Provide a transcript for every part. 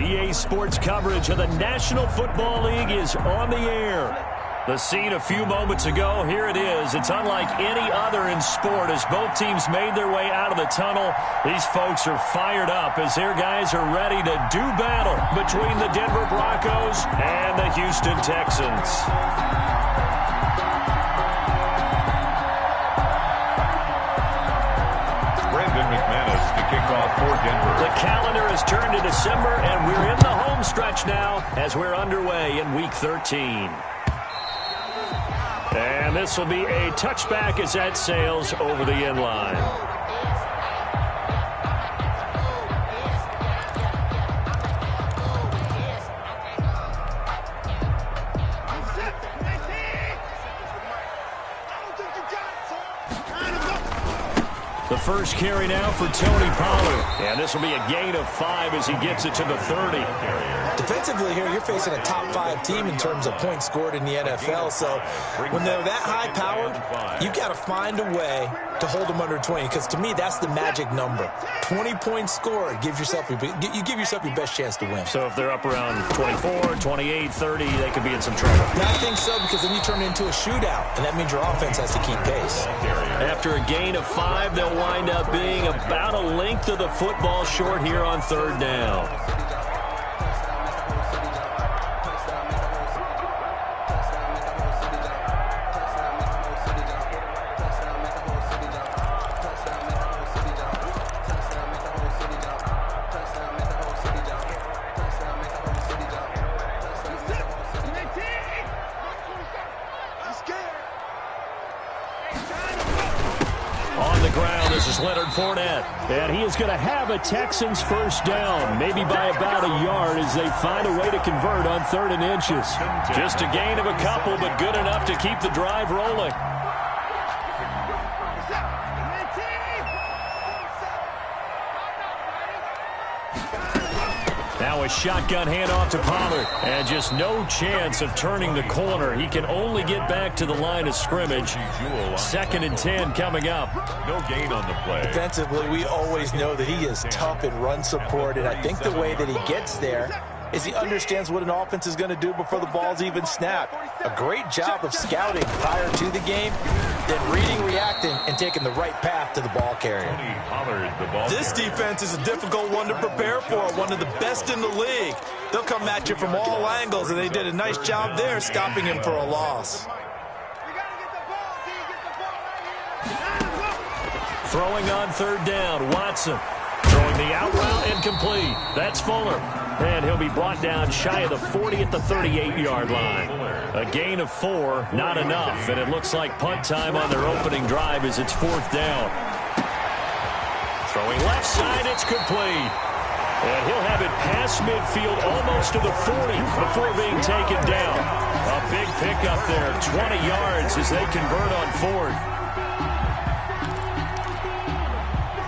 EA Sports coverage of the National Football League is on the air. The scene a few moments ago, here it is. It's unlike any other in sport as both teams made their way out of the tunnel. These folks are fired up as their guys are ready to do battle between the Denver Broncos and the Houston Texans. For Denver. The calendar has turned to December, and we're in the home stretch now as we're underway in Week 13. And this will be a touchback as that sails over the end line. The first carry now for Tony Pollard. And this will be a gain of 5 as he gets it to the 30. Defensively here, you're facing a top 5 team in terms of points scored in the NFL. So when they're that high powered, you got to find a way to hold them under 20. Because to me, that's the magic number. 20 points scored, you give yourself your best chance to win. So if they're up around 24, 28, 30, they could be in some trouble. I think so, because then you turn it into a shootout, and that means your offense has to keep pace. After a gain of 5, they'll wind up being about a length of the football short here on third down. And he is going to have a Texans first down, maybe by about a yard as they find a way to convert on 3rd and inches. Just a gain of a couple, but good enough to keep the drive rolling. Now a shotgun handoff to Pollard, and just no chance of turning the corner. He can only get back to the line of scrimmage. 2nd and 10 coming up. No gain on the play. Defensively, we always know that he is tough in run support, and I think the way that he gets there is he understands what an offense is going to do before the ball's even snapped. A great job of scouting prior to the game, then reading, reacting, and taking the right path to the ball carrier. This defense is a difficult one to prepare for, one of the best in the league. They'll come at you from all angles, and they did a nice job there stopping him for a loss. Throwing on 3rd down, Watson. Throwing the out route incomplete. That's Fuller. And he'll be brought down shy of the 40 at the 38-yard line. A gain of 4, not enough. And it looks like punt time on their opening drive as it's 4th down. Throwing left side, it's complete. And he'll have it past midfield almost to the 40 before being taken down. A big pickup there, 20 yards as they convert on 4th.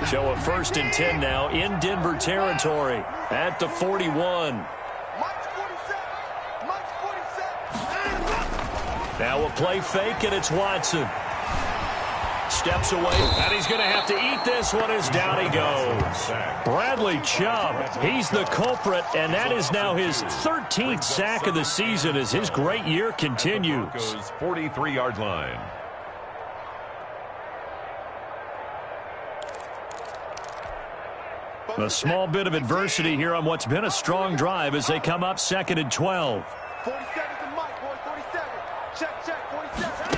So a 1st and 10 now in Denver territory at the 41. Now a play fake, and it's Watson. Steps away, and he's going to have to eat this one as down he goes. Bradley Chubb, he's the culprit, and that is now his 13th sack of the season as his great year continues. 43-yard line. A small bit of adversity here on what's been a strong drive as they come up 2nd and 12. 47 to Mike, boy, 47. Check, 47.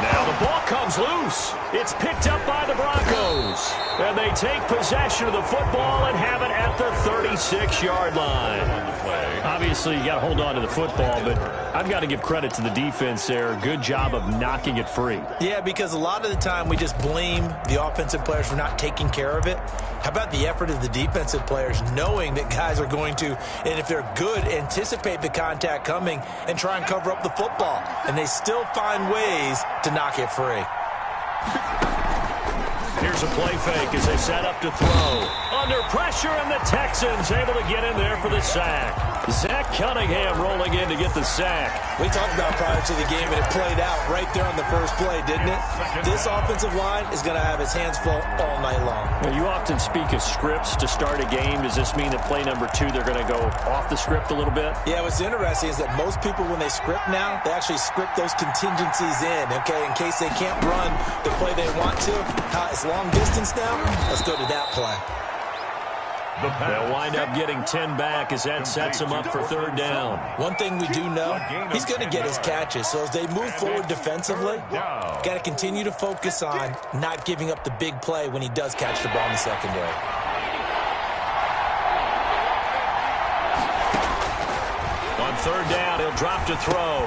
Now the ball comes loose. It's picked up by the Broncos. And they take possession of the football and have it at the 36-yard line. Obviously, you got to hold on to the football, but I've got to give credit to the defense there. Good job of knocking it free. Yeah, because a lot of the time we just blame the offensive players for not taking care of it. How about the effort of the defensive players knowing that guys are going to, and if they're good, anticipate the contact coming and try and cover up the football. And they still find ways to knock it free. Here's a play fake as they set up to throw. Under pressure, and the Texans able to get in there for the sack. Zach Cunningham rolling in to get the sack. We talked about prior to the game, and it played out right there on the first play, didn't it? This offensive line is going to have its hands full all night long. Well, you often speak of scripts to start a game. Does this mean that play number 2, they're going to go off the script a little bit? Yeah, what's interesting is that most people, when they script now, they actually script those contingencies in, okay, in case they can't run the play they want to. It's long distance now. Let's go to that play. They'll wind up getting 10 back as that sets them up for third down. One thing we do know, he's going to get his catches. So as they move forward defensively, got to continue to focus on not giving up the big play when he does catch the ball in the secondary. On third down, he'll drop to throw.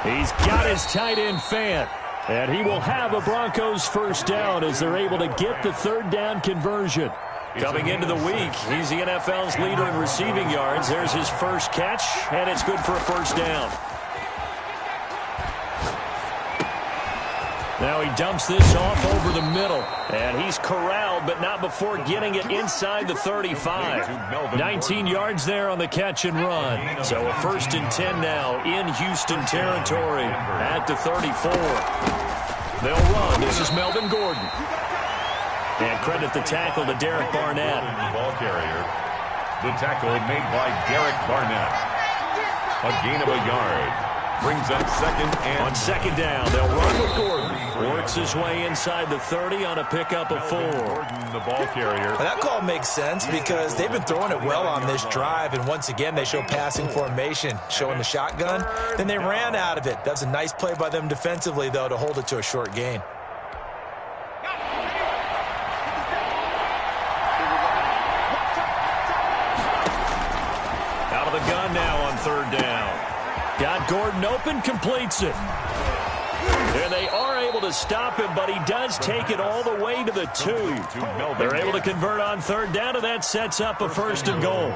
He's got his tight end Fant. And he will have a Broncos first down as they're able to get the third down conversion. Coming into the week, he's the NFL's leader in receiving yards. There's his first catch, and it's good for a first down. Now he dumps this off over the middle, and he's corralled, but not before getting it inside the 35. 19 yards there on the catch and run. So a 1st and 10 now in Houston territory at the 34. They'll run. This is Melvin Gordon. And credit the tackle to Derek Barnett. Ball carrier. The tackle made by Derek Barnett. A gain of a yard. Brings up second and... On second down, they'll run with Gordon. Works his way inside the 30 on a pickup of 4. Gordon, the ball carrier. And that call makes sense because they've been throwing it well on this drive. And once again, they show passing formation, showing the shotgun. Then they ran out of it. That's a nice play by them defensively, though, to hold it to a short gain. Out of the gun now on third down. Got Gordon open, completes it. And they are able to stop him, but he does take it all the way to the 2. They're able to convert on third down, and that sets up a 1st and goal.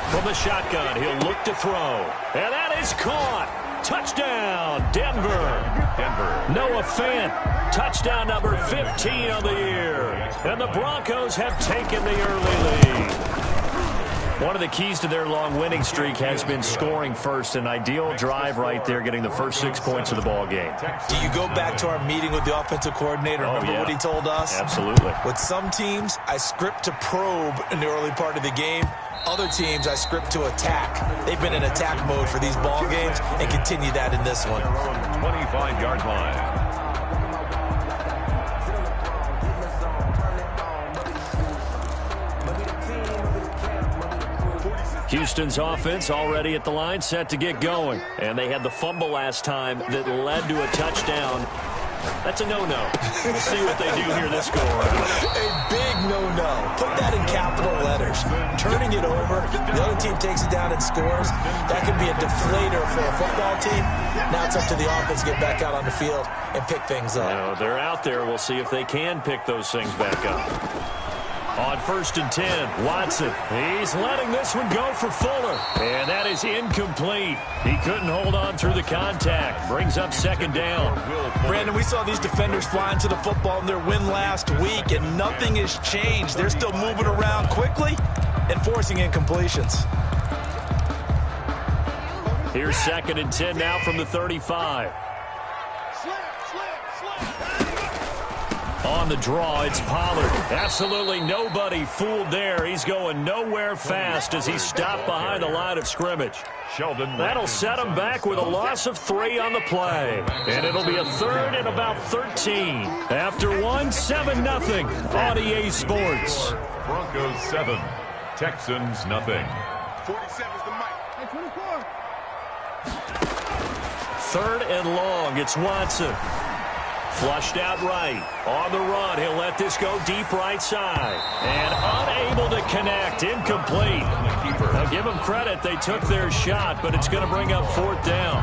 From the shotgun, he'll look to throw. And that is caught. Touchdown, Denver. Noah Fant, touchdown number 15 on the year. And the Broncos have taken the early lead. One of the keys to their long winning streak has been scoring first. An ideal drive right there, getting the first 6 points of the ball game. Do you go back to our meeting with the offensive coordinator? Remember what he told us? Absolutely. With some teams, I script to probe in the early part of the game. Other teams, I script to attack. They've been in attack mode for these ball games and continue that in this one. 25-yard line. Houston's offense already at the line, set to get going. And they had the fumble last time that led to a touchdown. That's a no-no. We'll see what they do here this go-around. A big no-no. Put that in capital letters. Turning it over, the other team takes it down and scores. That could be a deflator for a football team. Now it's up to the offense to get back out on the field and pick things up. No, they're out there. We'll see if they can pick those things back up. On 1st and 10, Watson. He's letting this one go for Fuller. And that is incomplete. He couldn't hold on through the contact. Brings up second down. Brandon, we saw these defenders flying to the football in their win last week, and nothing has changed. They're still moving around quickly and forcing incompletions. Here's 2nd and 10 now from the 35. On the draw, it's Pollard. Absolutely nobody fooled there. He's going nowhere fast as he's stopped behind the line of scrimmage. That'll set him back with a loss of 3 on the play. And it'll be a 3rd and about 13. After 1, 7-0 on EA Sports. Broncos 7, Texans nothing. 47's the mic. Hey, 24. 3rd and long. It's Watson. Flushed out right. On the run, he'll let this go deep right side. And unable to connect. Incomplete. Now give them credit. They took their shot, but it's going to bring up 4th down.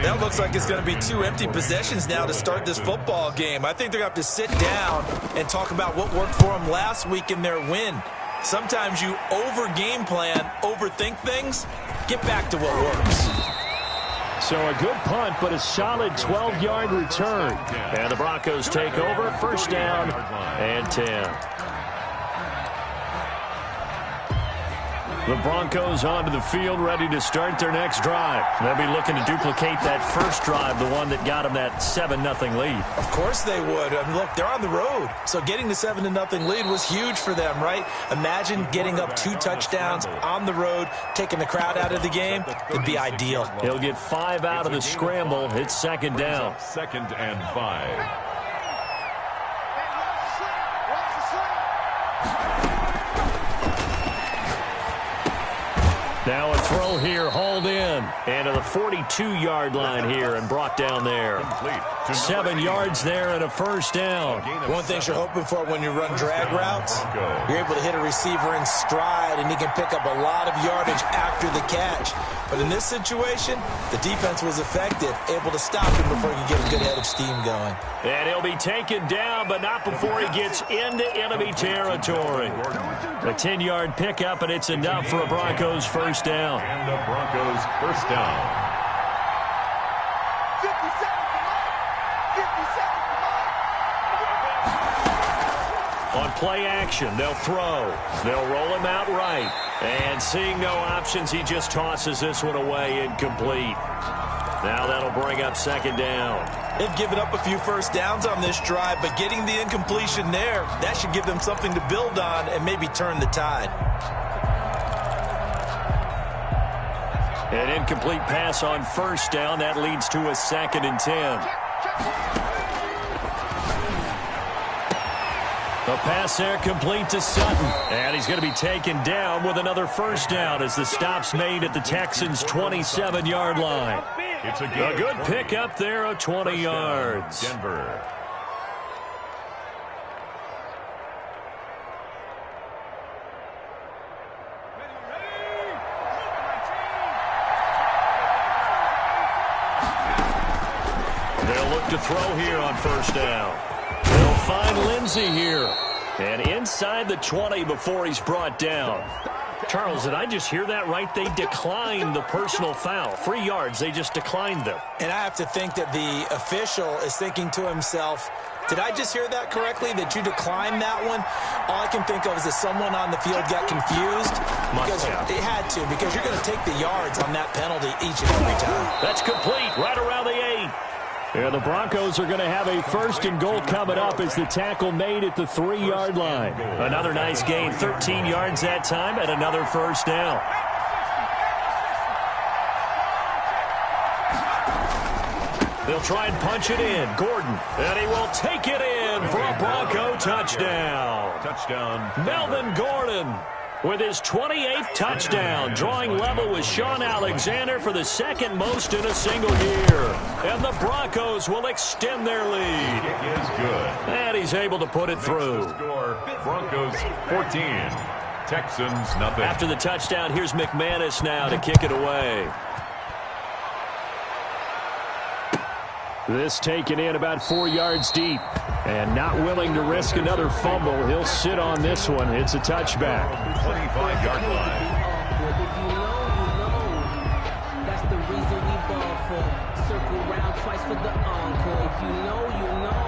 That looks like it's going to be 2 empty possessions now to start this football game. I think they're going to have to sit down and talk about what worked for them last week in their win. Sometimes you over-game plan, overthink things. Get back to what works. So a good punt, but a solid 12-yard return. And the Broncos take over, first down and 10. The Broncos onto the field, ready to start their next drive. They'll be looking to duplicate that first drive, the one that got them that 7-0 lead. Of course they would. I mean, look, they're on the road. So getting the 7-0 lead was huge for them, right? Imagine getting up 2 touchdowns on the road, taking the crowd out of the game. It'd be ideal. He'll get 5 out of the scramble. It's second down. Second and 5. Now a throw here, hauled in. And to the 42-yard line here and brought down there. 7 yards there and a first down. One thing you're hoping for when you run drag routes, you're able to hit a receiver in stride, and he can pick up a lot of yardage after the catch. But in this situation, the defense was effective, able to stop him before he could get a good head of steam going. And he'll be taken down, but not before he gets into enemy territory. A 10-yard pickup, and it's enough for a Broncos first down. And the Broncos first down. 50 seconds. 50 seconds. On play action, they'll throw. They'll roll him out right. And seeing no options, he just tosses this one away, incomplete. Now that'll bring up second down. They've given up a few first downs on this drive, but getting the incompletion there, that should give them something to build on and maybe turn the tide. An incomplete pass on first down. That leads to a second and 10. The pass there complete to Sutton. And he's going to be taken down with another first down as the stop's made at the Texans' 27-yard line. It's a good pickup there of 20 yards. Denver. They'll look to throw here on first down. They'll find Lindsey here. And inside the 20 before he's brought down. Charles, did I just hear that right? They declined the personal foul. 3 yards, they just declined them. And I have to think that the official is thinking to himself, did I just hear that correctly, that you declined that one? All I can think of is that someone on the field got confused. Because they had to, because you're going to take the yards on that penalty each and every time. That's complete, right around the 8. Yeah, the Broncos are going to have a first and goal coming up as the tackle made at the 3-yard line. Another nice gain, 13 yards that time, and another first down. They'll try and punch it in. Gordon, and he will take it in for a Bronco touchdown. Touchdown. Melvin Gordon with his 28th touchdown, drawing level with Sean Alexander for the second most in a single year. And the Broncos will extend their lead. Kick is good. And he's able to put it through. Score, Broncos 14, Texans nothing. After the touchdown, here's McManus now to kick it away. This taken in about 4 yards deep. And not willing to risk another fumble. He'll sit on this one. It's a touchback. 25-yard line. If you know, you know. That's the reason we ball for. Circle round twice for the encore. If you know, you know.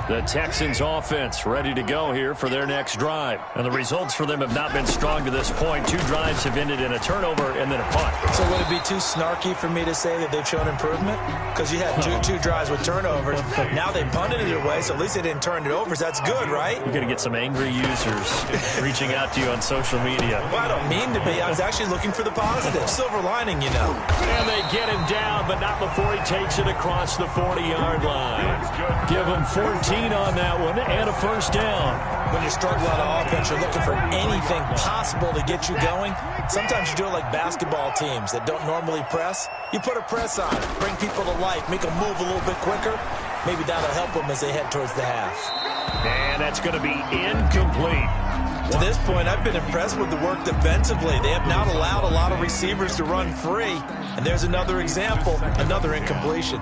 The Texans offense ready to go here for their next drive. And the results for them have not been strong to this point. 2 drives have ended in a turnover and then a punt. So would it be too snarky for me to say that they've shown improvement? Because you had two drives with turnovers. Now they punted it away, so at least they didn't turn it over. So that's good, right? You're going to get some angry users reaching out to you on social media. Well, I don't mean to be. I was actually looking for the positive. Silver lining, you know. And they get him down, but not before he takes it across the 40-yard line. Give him 14 on that one and a first down. When you're struggling on offense, you're looking for anything possible to get you going. Sometimes you do it like basketball teams that don't normally press. You put a press on, bring people to life, make them move a little bit quicker. Maybe that'll help them as they head towards the half. And that's going to be incomplete. To this point, I've been impressed with the work defensively. They have not allowed a lot of receivers to run free. And there's another example, another incompletion.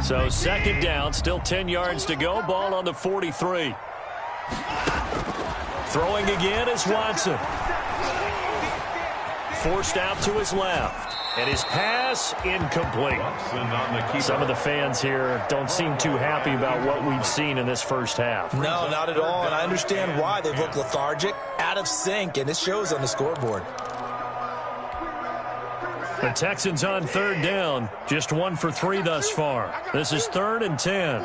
So second down, still 10 yards to go. Ball on the 43. Throwing again is Watson. Forced out to his left. And his pass incomplete. Some of the fans here don't seem too happy about what we've seen in this first half. No, not at all, and I understand why. They've looked lethargic, out of sync, and it shows on the scoreboard. The Texans on third down, just 1 for 3 thus far. This is 3rd and 10.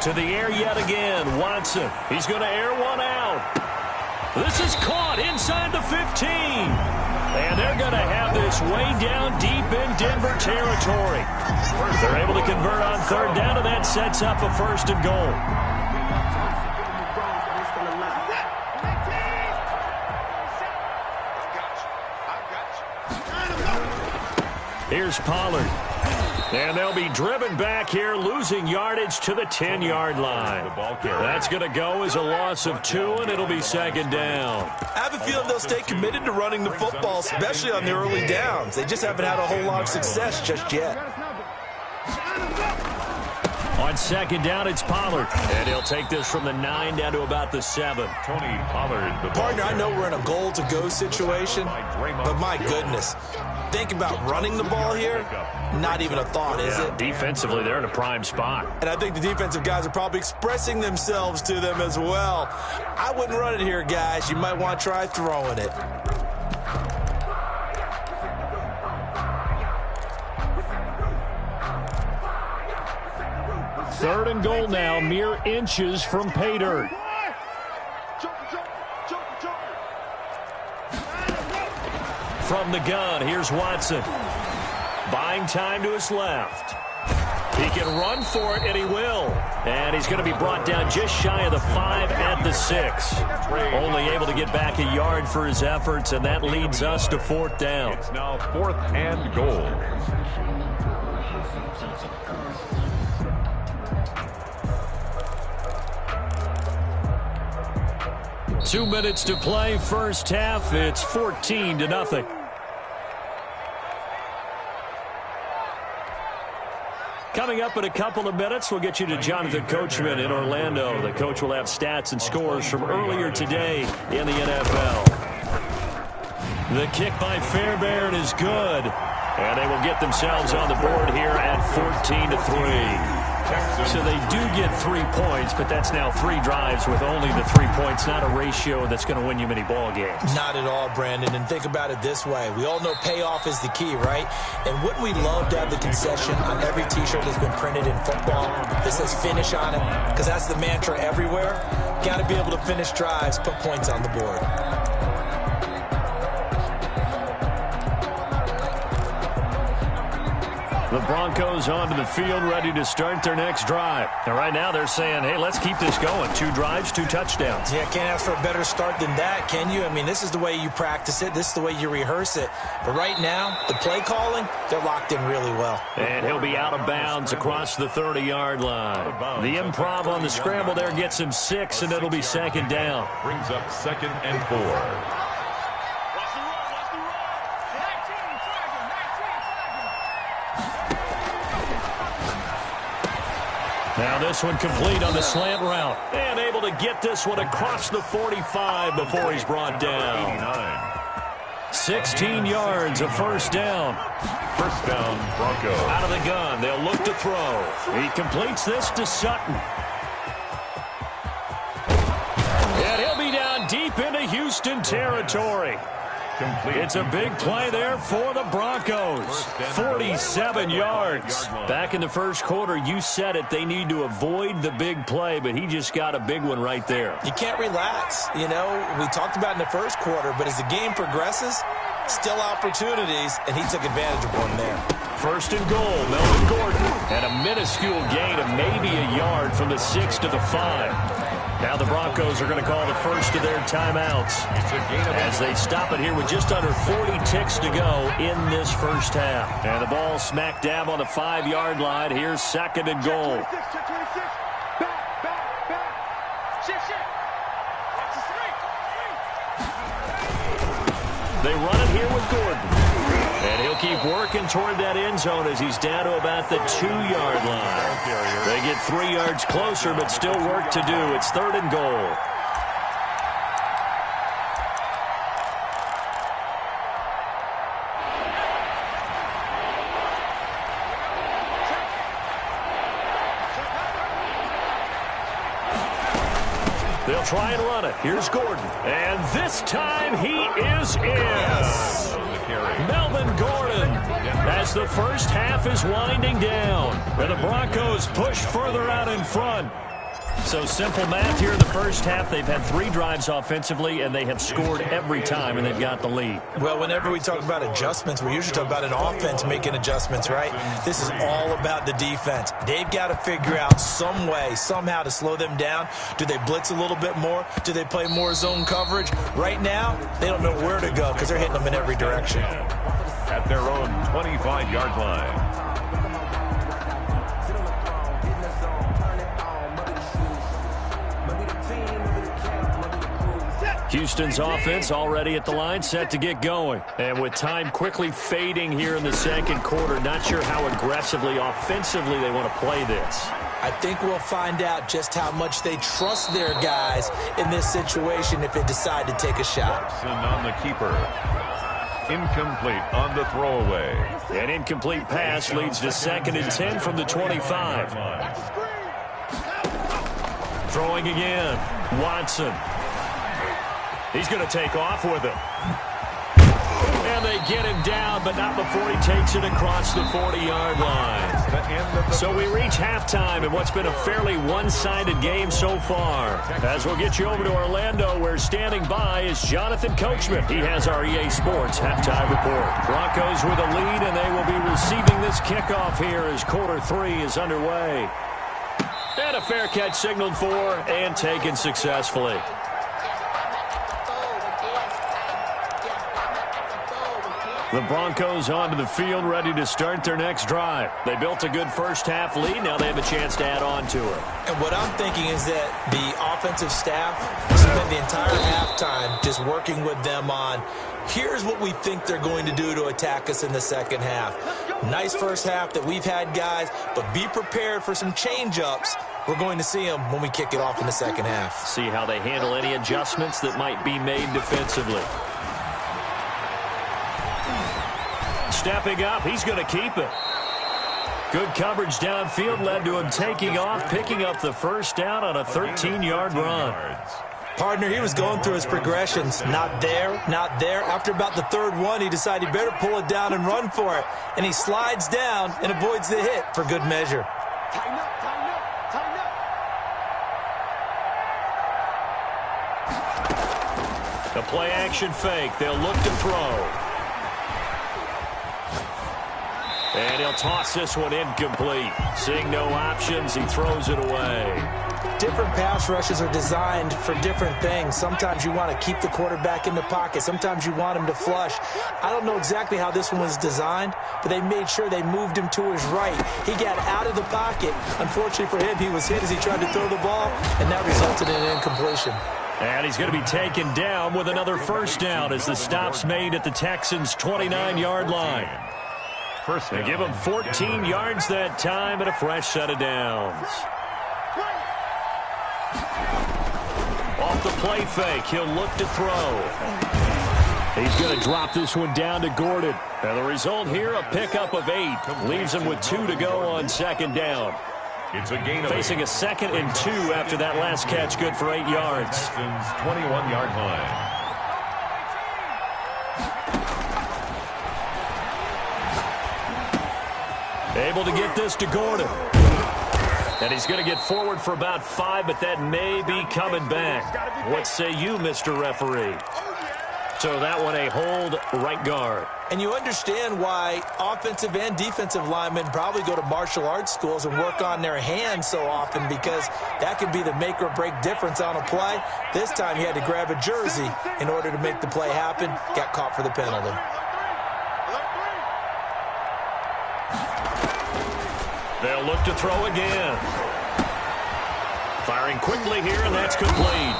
To the air yet again, Watson. He's going to air one out. This is caught inside the 15. And they're going to have this way down deep in Denver territory. They're able to convert on third down, and that sets up a 1st and goal. Here's Pollard. And they'll be driven back here, losing yardage to the 10-yard line. That's going to go as a loss of 2, and it'll be 2nd down. I have a feeling they'll stay committed to running the football, especially on the early downs. They just haven't had a whole lot of success just yet. On 2nd down, it's Pollard. And he'll take this from the 9 down to about the 7. Tony Pollard. Partner, I know we're in a goal-to-go situation, but my goodness. Think about running the ball here. Not even a thought, is it? Defensively, they're in a prime spot. And I think the defensive guys are probably expressing themselves to them as well. I wouldn't run it here, guys. You might want to try throwing it. Third and goal now, mere inches from pay dirt. From the gun, here's Watson. Buying time to his left. He can run for it, and he will. And he's going to be brought down just shy of the 5 at the 6. Only able to get back a yard for his efforts, and that leads us to 4th down. It's now 4th and goal. Two minutes to play, first half. It's 14-0. Coming up in a couple of minutes, we'll get you to Jonathan Coachman in Orlando. The coach will have stats and scores from earlier today in the NFL. The kick by Fairbairn is good. And they will get themselves on the board here at 14-3. So they do get 3 points, but that's now 3 drives with only the 3 points, not a ratio that's going to win you many ball games. Not at all, Brandon. And think about it this way. We all know payoff is the key, right? And wouldn't we love to have the concession on every T-shirt that's been printed in football that says finish on it? Because that's the mantra everywhere. Got to be able to finish drives, put points on the board. The Broncos onto the field, ready to start their next drive. And right now they're saying, hey, let's keep this going. 2 drives, 2 touchdowns. Yeah, can't ask for a better start than that, can you? I mean, this is the way you practice it. This is the way you rehearse it. But right now, the play calling, they're locked in really well. And he'll be out of bounds across the 30-yard line. The improv on the scramble there gets him 6, and it'll be 2nd down. Brings up 2nd and 4. Now this one complete on the slant route. And able to get this one across the 45 before he's brought down. 16 yards, a 1st down. 1st down, Broncos. Out of the gun, they'll look to throw. He completes this to Sutton. And he'll be down deep into Houston territory. It's a big play there for the Broncos. 47 yards. Back in the first quarter, you said it. They need to avoid the big play, but he just got a big one right there. You can't relax. You know, we talked about in the first quarter, but as the game progresses, still opportunities, and he took advantage of one there. 1st and goal, Melvin Gordon. And a minuscule gain of maybe a yard from the 6 to the 5. Now the Broncos are going to call the first of their timeouts as they stop it here with just under 40 ticks to go in this first half. And the ball smack dab on the 5-yard line. Here's 2nd and goal. They run it here with Gordon. And he'll keep working toward that end zone as he's down to about the 2-yard line. They get 3 yards closer, but still work to do. It's 3rd and goal. They'll try and run it. Here's Gordon. And this time he is in. Yes. Melvin Gordon, as the first half is winding down. And the Broncos push further out in front. So simple math here in the first half. They've had 3 drives offensively, and they have scored every time, and they've got the lead. Well, whenever we talk about adjustments, we usually talk about an offense making adjustments, right? This is all about the defense. They've got to figure out some way, somehow to slow them down. Do they blitz a little bit more? Do they play more zone coverage? Right now, they don't know where to go because they're hitting them in every direction. At their own 25-yard line. Houston's offense already at the line, set to get going. And with time quickly fading here in the second quarter, not sure how aggressively, offensively they want to play this. I think we'll find out just how much they trust their guys in this situation if they decide to take a shot. On the keeper. Incomplete on the throwaway. An incomplete pass leads to 2nd and 10 from the 25. Throwing again. Watson. He's going to take off with it. And they get him down, but not before he takes it across the 40-yard line. So we reach halftime in what's been a fairly one-sided game so far. As we'll get you over to Orlando, where standing by is Jonathan Coachman. He has our EA Sports halftime report. Broncos with a lead, and they will be receiving this kickoff here as quarter 3 is underway. And a fair catch signaled for and taken successfully. The Broncos onto the field, ready to start their next drive. They built a good first-half lead. Now they have a chance to add on to it. And what I'm thinking is that the offensive staff spent the entire halftime just working with them on, here's what we think they're going to do to attack us in the second half. Nice first half that we've had, guys, but be prepared for some change-ups. We're going to see them when we kick it off in the second half. See how they handle any adjustments that might be made defensively. Stepping up, he's going to keep it. Good coverage downfield led to him taking off, picking up the first down on a 13-yard run. Partner, he was going through his progressions. Not there, not there. After about the 3rd one, he decided he better pull it down and run for it. And he slides down and avoids the hit for good measure. Tighten up, tighten up, tighten up. A play-action fake. They'll look to throw. And he'll toss this one incomplete. Seeing no options, he throws it away. Different pass rushes are designed for different things. Sometimes you want to keep the quarterback in the pocket. Sometimes you want him to flush. I don't know exactly how this one was designed, but they made sure they moved him to his right. He got out of the pocket. Unfortunately for him, he was hit as he tried to throw the ball, and that resulted in an incompletion. And he's going to be taken down with another first down as the stop's made at the Texans' 29-yard line. They give him 14 yards that time and a fresh set of downs. Off the play fake, he'll look to throw. He's going to drop this one down to Gordon. And the result here, a pickup of 8. Leaves him with 2 to go on 2nd down. It's a gain of Facing a 2nd and 2 after that last catch, good for 8 yards. 21-yard line. Able to get this to Gordon. And he's going to get forward for about 5, but that may be coming back. What say you, Mr. Referee? So that one a hold, right guard. And you understand why offensive and defensive linemen probably go to martial arts schools and work on their hands so often, because that could be the make or break difference on a play. This time he had to grab a jersey in order to make the play happen. Got caught for the penalty. They'll look to throw again. Firing quickly here, and that's complete.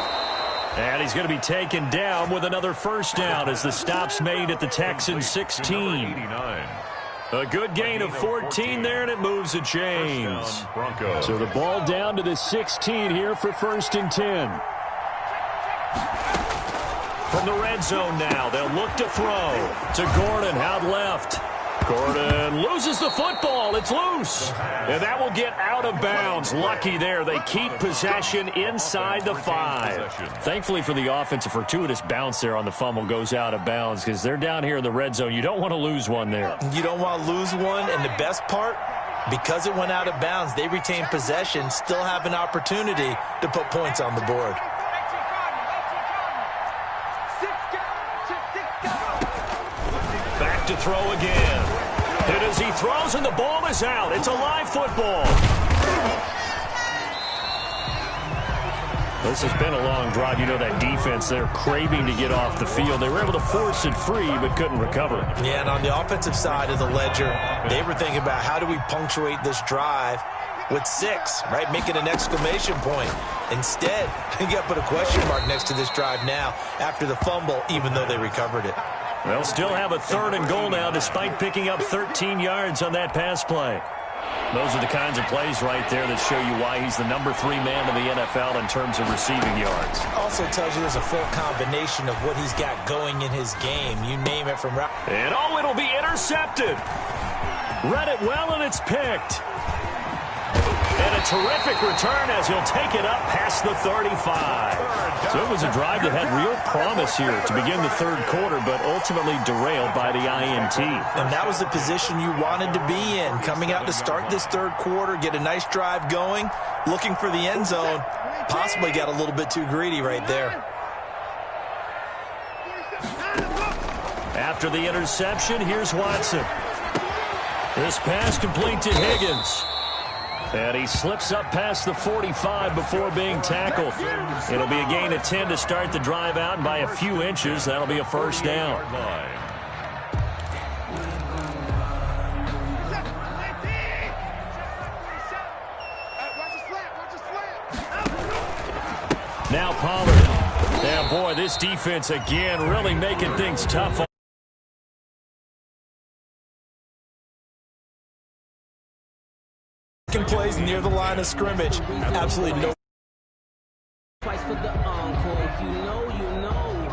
And he's going to be taken down with another first down as the stop's made at the Texans' 16. A good gain of 14 there, and it moves the chains. So the ball down to the 16 here for 1st and 10. From the red zone now, they'll look to throw to Gordon out left. Gordon loses the football. It's loose. And that will get out of bounds. Lucky there. They keep possession inside the 5. Thankfully for the offense, a fortuitous bounce there on the fumble goes out of bounds because they're down here in the red zone. You don't want to lose one there. You don't want to lose one, and the best part, because it went out of bounds, they retain possession, still have an opportunity to put points on the board. Back to throw again. And as he throws and the ball is out, it's a live football. This has been a long drive. You know that defense, they're craving to get off the field. They were able to force it free but couldn't recover. Yeah, and on the offensive side of the ledger, they were thinking about how do we punctuate this drive with 6, right? Make it an exclamation point. Instead, you got to put a question mark next to this drive now after the fumble, even though they recovered it. They'll still have a 3rd and goal now despite picking up 13 yards on that pass play. Those are the kinds of plays right there that show you why he's the number 3 man in the NFL in terms of receiving yards. Also tells you there's a full combination of what he's got going in his game. You name it from... And it'll be intercepted. Read it well, and it's picked. And a terrific return as he'll take it up past the 35. So it was a drive that had real promise here to begin the 3rd quarter, but ultimately derailed by the INT. And that was the position you wanted to be in. Coming out to start this 3rd quarter, get a nice drive going, looking for the end zone. Possibly got a little bit too greedy right there. After the interception, here's Watson. This pass complete to Higgins. And he slips up past the 45 before being tackled. It'll be a gain of 10 to start the drive out, and by a few inches, that'll be a first down. Now Pollard. Yeah, boy, this defense again really making things tough. Plays near the line of scrimmage. Absolutely no. Twice for the encore. If you know, you know.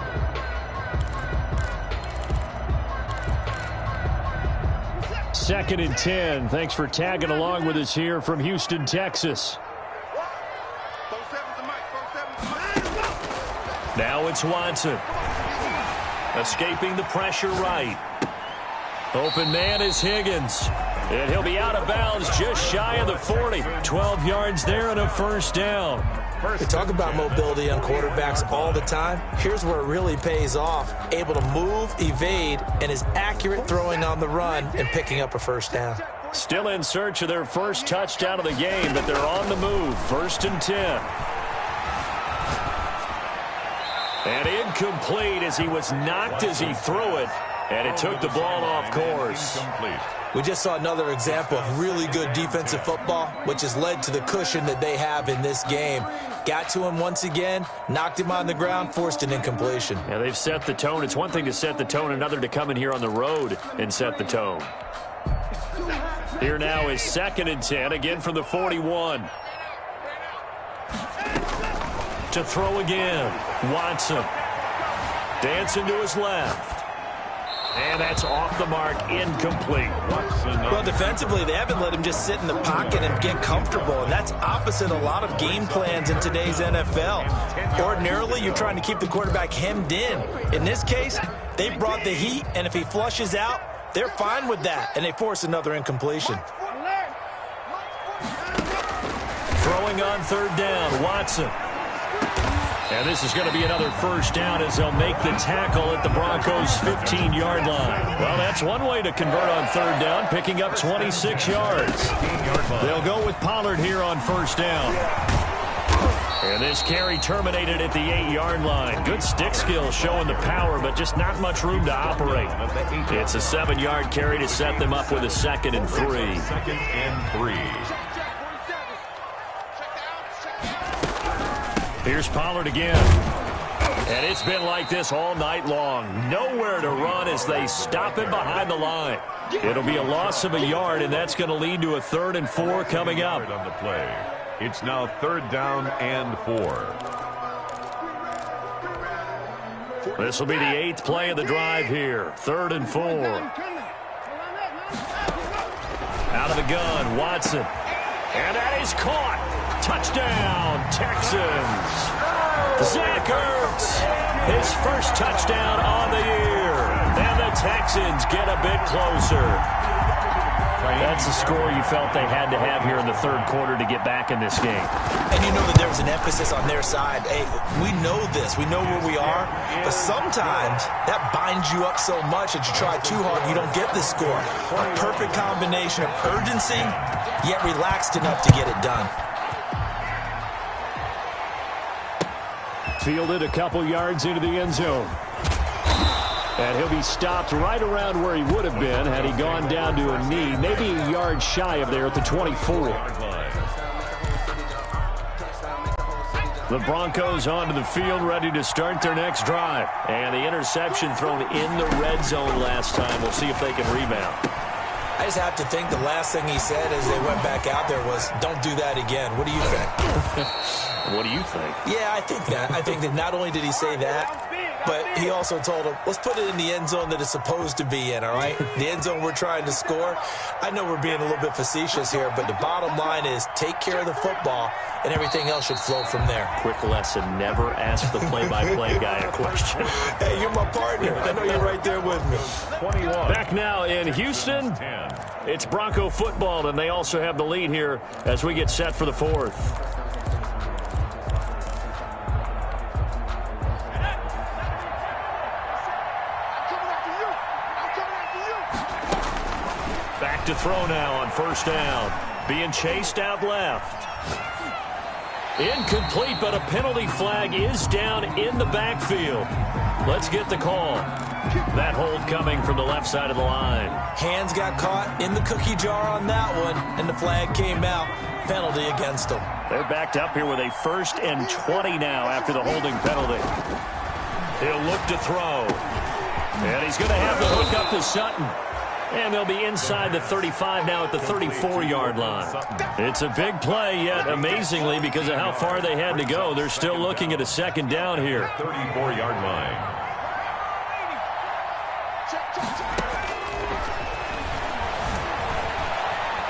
Second and 10. Thanks for tagging along with us here from Houston, Texas. Now it's Watson. Escaping the pressure right. Open man is Higgins. And he'll be out of bounds just shy of the 40. 12 yards there and a first down. We talk about mobility on quarterbacks all the time. Here's where it really pays off. Able to move, evade, and is accurate throwing on the run and picking up a first down. Still in search of their first touchdown of the game, but they're on the move. 1st and 10. And incomplete as he was knocked as he threw it. And it took the ball off course. We just saw another example of really good defensive football, which has led to the cushion that they have in this game. Got to him once again, knocked him on the ground, forced an incompletion. Yeah, they've set the tone. It's one thing to set the tone, another to come in here on the road and set the tone. Here now is 2nd and 10, again from the 41. To throw again, Watson. Dancing to his left. And that's off the mark, incomplete. Well, defensively, they haven't let him just sit in the pocket and get comfortable, and that's opposite a lot of game plans in today's NFL. Ordinarily, you're trying to keep the quarterback hemmed in. In this case, they brought the heat, and if he flushes out, they're fine with that, and they force another incompletion. Throwing on 3rd down, Watson. And this is going to be another first down as they'll make the tackle at the Broncos' 15-yard line. Well, that's one way to convert on 3rd down, picking up 26 yards. They'll go with Pollard here on 1st down. And this carry terminated at the 8-yard line. Good stick skill showing the power, but just not much room to operate. It's a 7-yard carry to set them up with a 2nd and 3. 2nd and 3. Here's Pollard again. And it's been like this all night long. Nowhere to run as they stop him behind the line. It'll be a loss of a yard, and that's going to lead to a 3rd and 4 coming up. On the play. It's now 3rd down and 4. This will be the 8th play of the drive here. 3rd and 4. the gun. Watson. And that is caught. Touchdown, Texans. Zach Ertz, his first touchdown on the year. And the Texans get a bit closer. That's the score you felt they had to have here in the third quarter to get back in this game. And you know that there was an emphasis on their side. Hey, we know this. We know where we are. But sometimes that binds you up so much that you try too hard, you don't get the score. A perfect combination of urgency, yet relaxed enough to get it done. Fielded a couple yards into the end zone. And he'll be stopped right around where he would have been had he gone down to a knee, maybe a yard shy of there at the 24. The Broncos onto the field, ready to start their next drive. And the interception thrown in the red zone last time. We'll see if they can rebound. I just have to think the last thing he said as they went back out there was, don't do that again. What do you think? What do you think? Yeah, I think that. I think that not only did he say that, but he also told him, let's put it in the end zone that it's supposed to be in, all right? The end zone we're trying to score. I know we're being a little bit facetious here, but the bottom line is take care of the football, and everything else should flow from there. Quick lesson, never ask the play-by-play guy a question. Hey, you're my partner. I know you're right there with me. 21. Back now in Houston, it's Bronco football, and they also have the lead here as we get set for the fourth. Back to throw now on first down. Being chased out left. Incomplete, but a penalty flag is down in the backfield. Let's get the call. That hold coming from the left side of the line. Hands got caught in the cookie jar on that one, and the flag came out. Penalty against them. They're backed up here with a 1st and 20 now after the holding penalty. He'll look to throw. And he's going to have the hook up to Sutton. And they'll be inside the 35 now at the 34-yard line. It's a big play, yet amazingly, because of how far they had to go, they're still looking at a second down here. 34-yard line.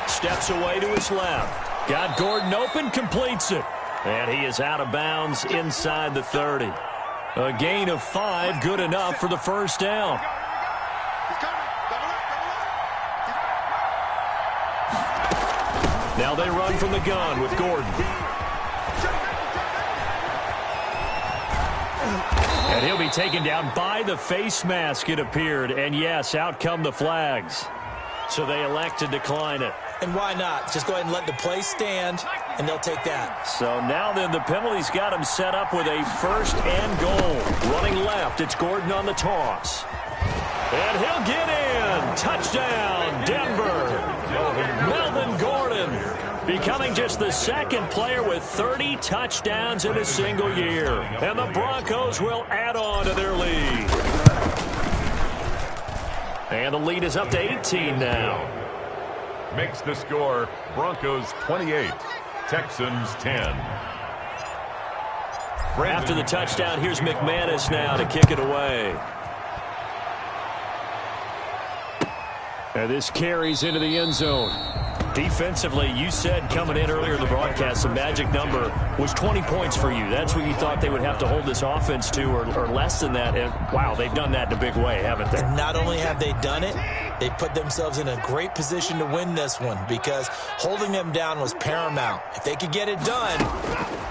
Steps away to his left. Got Gordon open, completes it. And he is out of bounds inside the 30. A gain of 5, good enough for the first down. Now they run from the gun with Gordon. And he'll be taken down by the face mask, it appeared. And yes, out come the flags. So they elect to decline it. And why not? Just go ahead and let the play stand, and they'll take that. So now then the penalty's got him set up with a 1st and goal. Running left, it's Gordon on the toss. And he'll get in. Touchdown, Denver. Melvin Gordon becoming just the second player with 30 touchdowns in a single year. And the Broncos will add on to their lead. And the lead is up to 18 now. Makes the score Broncos 28, Texans 10. After the touchdown, here's McManus now to kick it away. And this carries into the end zone. Defensively, you said coming in earlier in the broadcast, the magic number was 20 points for you. That's what you thought they would have to hold this offense to, or less than that. And, wow, they've done that in a big way, haven't they? Not only have they done it, they put themselves in a great position to win this one because holding them down was paramount. If they could get it done,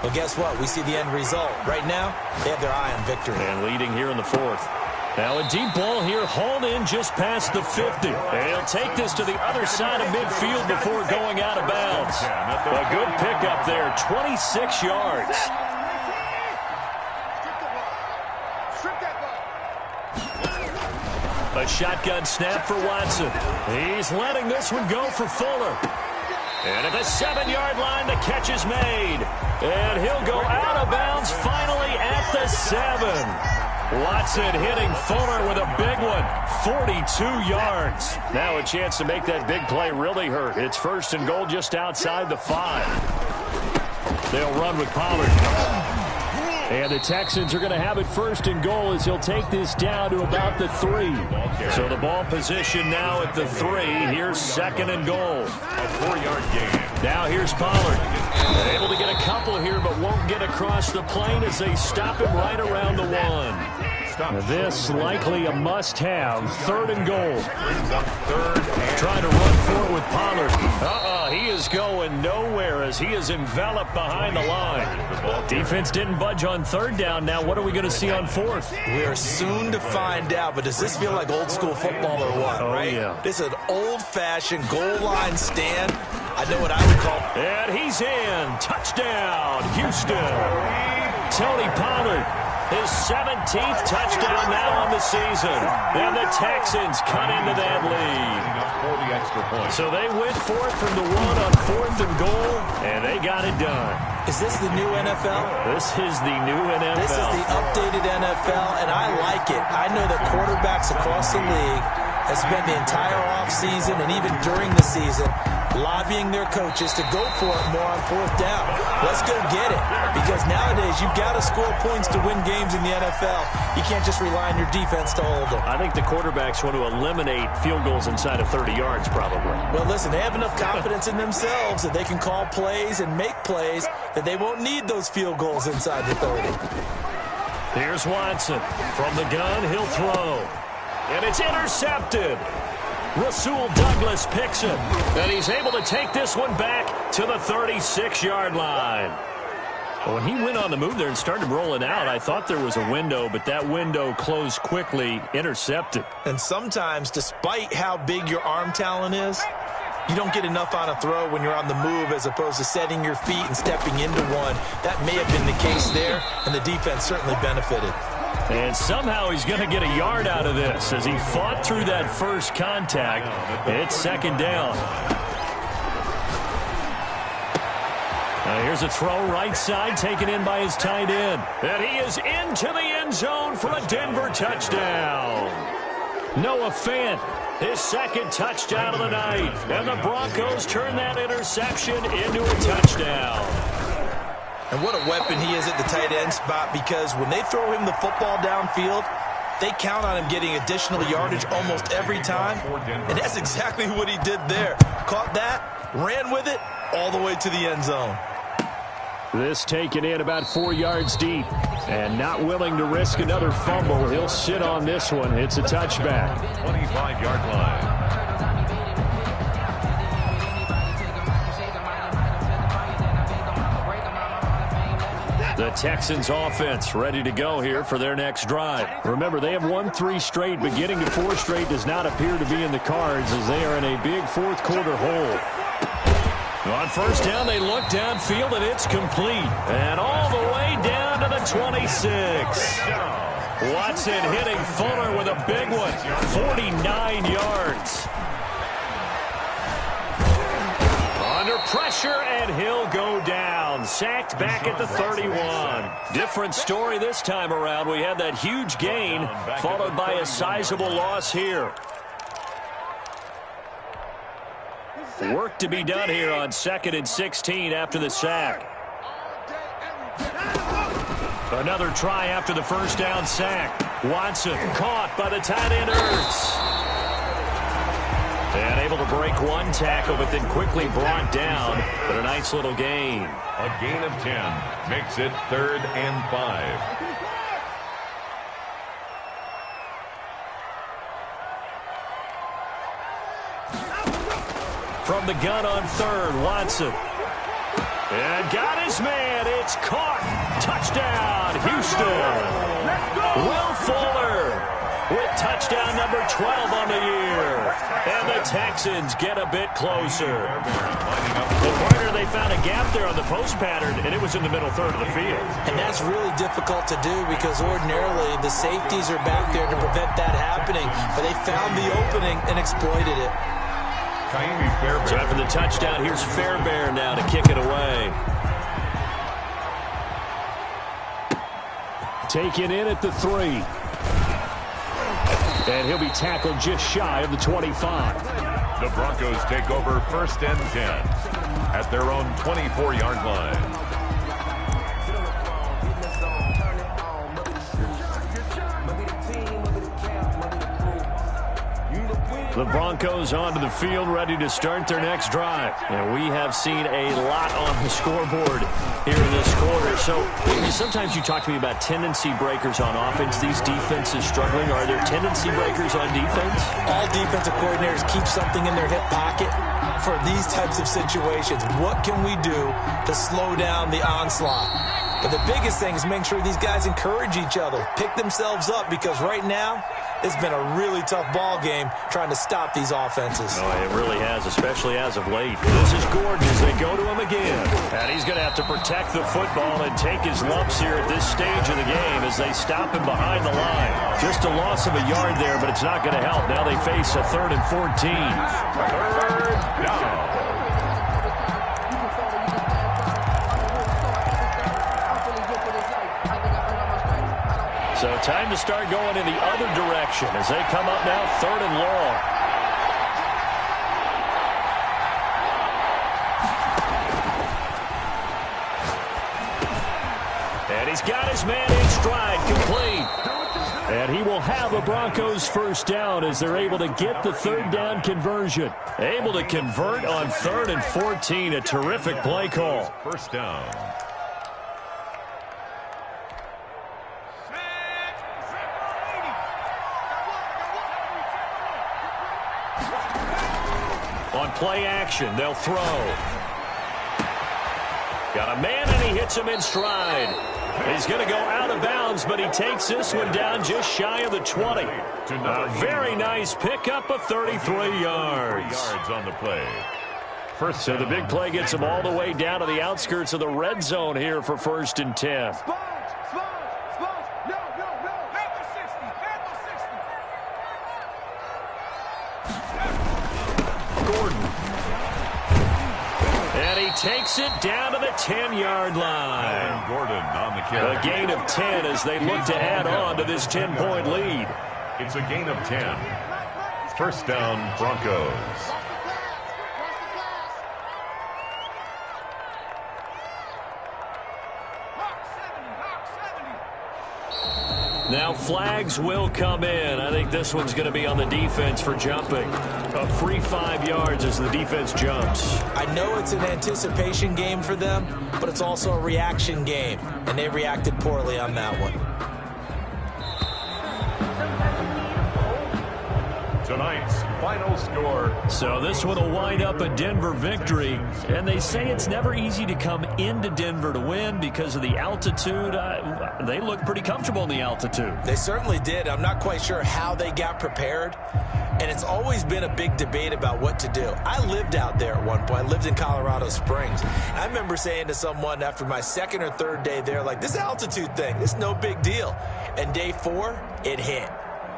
well, guess what? We see the end result. Right now, they have their eye on victory. And leading here in the fourth. Now a deep ball here, hauled in just past the 50. And he'll take this to the other side of midfield before going out of bounds. A good pickup there, 26 yards. A shotgun snap for Watson. He's letting this one go for Fuller. And at the 7-yard line, the catch is made. And he'll go out of bounds finally at the 7. Watson hitting Fuller with a big one, 42 yards. Now a chance to make that big play really hurt. It's 1st and goal just outside the 5. They'll run with Pollard. And the Texans are going to have it first and goal as he'll take this down to about the 3. So the ball position now at the 3. Here's second and goal. A 4-yard gain. Now here's Pollard. Able to get a couple here, but won't get across the plane as they stop him right around the 1. This likely a must-have. Third and goal. Brings up third and trying to run for it with Pollard. He is going nowhere as he is enveloped behind the line. Defense didn't budge on third down. Now what are we going to see on fourth? We are soon to find out, but does this feel like old school football or what? Oh, right? yeah. This is an old-fashioned goal line stand. I know what I would call. And he's in. Touchdown, Houston. Tony Pollard. His 17th touchdown now on the season. And the Texans cut into that lead. for the extra point. So they went for it from the 1 on fourth and goal, and they got it done. Is this the new NFL? This is the new NFL. This is the updated NFL, and I like it. I know that quarterbacks across the league have spent the entire offseason and even during the season lobbying their coaches to go for it more on fourth down. Let's go get it. Because nowadays, you've got to score points to win games in the NFL. You can't just rely on your defense to hold them. I think the quarterbacks want to eliminate field goals inside of 30 yards, probably. Well, listen, they have enough confidence in themselves that they can call plays and make plays that they won't need those field goals inside the 30. Here's Watson. From the gun, he'll throw. And it's intercepted. Rasul Douglas picks it. And he's able to take this one back to the 36-yard line. When he went on the move there and started rolling out, I thought there was a window, but that window closed quickly, intercepted. And sometimes, despite how big your arm talent is, you don't get enough on a throw when you're on the move as opposed to setting your feet and stepping into one. That may have been the case there, and the defense certainly benefited. And somehow he's going to get a yard out of this as he fought through that first contact. It's second down. Here's a throw right side taken in by his tight end. And he is into the end zone for a Denver touchdown. Noah Fant, his second touchdown of the night. And the Broncos turn that interception into a touchdown. And what a weapon he is at the tight end spot, because when they throw him the football downfield, they count on him getting additional yardage almost every time. And that's exactly what he did there. Caught that, ran with it, all the way to the end zone. This taken in about 4 yards deep. And not willing to risk another fumble. He'll sit on this one. It's a touchback. 25-yard line. The Texans offense ready to go here for their next drive. Remember, they have won 3 straight, but getting to 4 straight does not appear to be in the cards as they are in a big fourth quarter hole. On first down, they look downfield, and it's complete. And all the way down to the 26. Watson hitting Fuller with a big one, 49 yards. Under pressure, and he'll go down. Sacked back at the 31. Different story this time around. We had that huge gain, followed by a sizable loss here. Work to be done here on 2nd and 16 after the sack. Another try after the first down sack. Watson caught by the tight end Ertz. And able to break one tackle, but then quickly brought down. But a nice little gain. A gain of 10 makes it 3rd and 5. From the gun on 3rd, Watson. And got his man. It's caught. Touchdown, Houston. Will Fuller with touchdown number 12 on the year. And the Texans get a bit closer. The pointer, they found a gap there on the post pattern, and it was in the middle third of the field. And that's really difficult to do because ordinarily the safeties are back there to prevent that happening. But they found the opening and exploited it. Fairbairn. So after the touchdown, here's Fairbairn now to kick it away. Taken in at the 3. And he'll be tackled just shy of the 25. The Broncos take over 1st and 10 at their own 24-yard line. The Broncos onto the field, ready to start their next drive. And we have seen a lot on the scoreboard here in this quarter. So sometimes you talk to me about tendency breakers on offense. These defenses struggling. Are there tendency breakers on defense? All defensive coordinators keep something in their hip pocket for these types of situations. What can we do to slow down the onslaught? But the biggest thing is make sure these guys encourage each other, pick themselves up, because right now it's been a really tough ball game trying to stop these offenses. Oh, it really has, especially as of late. This is Gordon as they go to him again. And he's going to have to protect the football and take his lumps here at this stage of the game as they stop him behind the line. Just a loss of a yard there, but it's not going to help. Now they face a 3rd and 14. Third down. So time to start going in the other direction as they come up now 3rd and long. And he's got his man in stride, complete. And he will have a Broncos first down as they're able to get the 3rd down conversion. Able to convert on 3rd and 14. A terrific play call. First down. On play action, they'll throw. Got a man, and he hits him in stride. He's going to go out of bounds, but he takes this one down just shy of the 20. A very nice pickup of 33 yards. On the play. So the big play gets him all the way down to the outskirts of the red zone here for 1st and 10. Takes it down to the 10-yard line. Gordon on the carry. A gain of 10 as they look to add on to this 10-point lead. It's a gain of 10. First down, Broncos. Now flags will come in. I think this one's going to be on the defense for jumping. A free 5 yards as the defense jumps. I know it's an anticipation game for them, but it's also a reaction game, and they reacted poorly on that one. Tonight's final score. So this one will wind up a Denver victory. And they say it's never easy to come into Denver to win because of the altitude. They look pretty comfortable in the altitude. They certainly did. I'm not quite sure how they got prepared. And it's always been a big debate about what to do. I lived out there at one point. I lived in Colorado Springs. I remember saying to someone after my 2nd or 3rd day there, like, this altitude thing, this is no big deal. And day 4, it hit.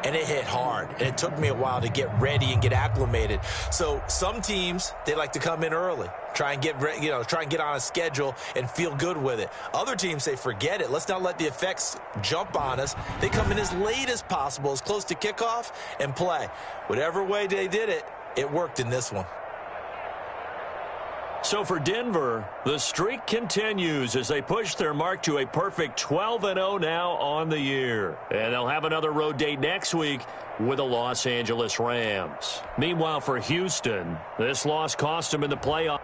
And it hit hard. And it took me a while to get ready and get acclimated. So some teams, they like to come in early, try and get on a schedule and feel good with it. Other teams say, forget it. Let's not let the effects jump on us. They come in as late as possible, as close to kickoff, and play. Whatever way they did it, it worked in this one. So for Denver, the streak continues as they push their mark to a perfect 12-0 now on the year. And they'll have another road date next week with the Los Angeles Rams. Meanwhile, for Houston, this loss cost them in the playoffs.